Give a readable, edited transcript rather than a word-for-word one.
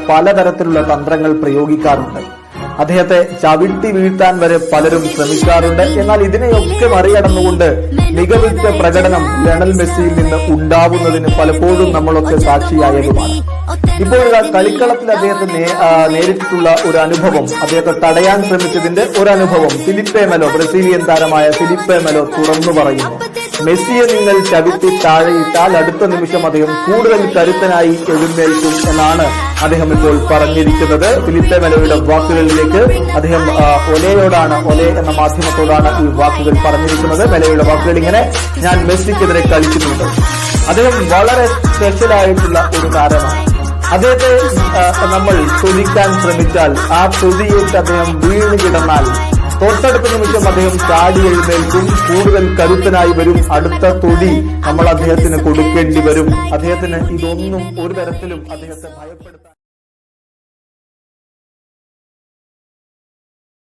പലതരത്തിലുള്ള തന്ത്രങ്ങൾ പ്രയോഗിക്കാറുണ്ട്. അദ്ദേഹത്തെ ചവിട്ടി വീഴ്ത്താൻ വരെ പലരും ശ്രമിക്കാറുണ്ട്. എന്നാൽ ഇതിനെയൊക്കെ മറികടന്നുകൊണ്ട് മികവുറ്റ പ്രകടനം ലയണൽ മെസ്സിയിൽ നിന്ന് ഉണ്ടാവുന്നതിന് പലപ്പോഴും നമ്മളൊക്കെ സാക്ഷിയായതുമാണ്. ഇപ്പോഴുള്ള കളിക്കളത്തിൽ അദ്ദേഹത്തെ നേരിട്ടിട്ടുള്ള ഒരു അനുഭവം, അദ്ദേഹത്തെ തടയാൻ ശ്രമിച്ചതിന്റെ ഒരു അനുഭവം ഫിലിപ്പെ മെലോ, ബ്രസീലിയൻ താരമായ ഫിലിപ്പെ മെലോ തുറന്നു പറയുന്നു. മെസ്സിയെ നിങ്ങൾ ചവിട്ടി താഴെയിട്ടാൽ അടുത്ത നിമിഷം അദ്ദേഹം കൂടുതൽ കരുത്തനായി എഴുന്നേൽക്കും എന്നാണ് അദ്ദേഹം ഇപ്പോൾ പറഞ്ഞിരിക്കുന്നത്. ഫിലിപ്പെ മെലോയുടെ വാക്കുകളിലേക്ക് അദ്ദേഹം ഒലെ എന്ന മാധ്യമത്തോടാണ് ഈ വാക്കുകൾ പറഞ്ഞിരിക്കുന്നത്. മെലോയുടെ വാക്കുകൾ ഇങ്ങനെ: ഞാൻ മെസ്സിക്കെതിരെ കളിക്കുന്നുണ്ട്. അദ്ദേഹം വളരെ സ്പെഷ്യലായിട്ടുള്ള ഒരു താരമാണ്. അദ്ദേഹത്തെ നമ്മൾ തൊലിക്കാൻ ശ്രമിച്ചാൽ, ആ തൊലിയേറ്റ് അദ്ദേഹം വീണ് കിടന്നാൽ തൊട്ടടുത്ത നിമിഷം അദ്ദേഹം ചാടി എഴുന്നേൽക്കും, കൂടുതൽ കരുത്തനായി വരും. അടുത്ത തൊടി നമ്മൾ അദ്ദേഹത്തിന് കൊടുക്കേണ്ടി വരും. അദ്ദേഹത്തിന് ഇതൊന്നും ഒരു തരത്തിലും അദ്ദേഹത്തെ ഭയപ്പെടുത്താൻ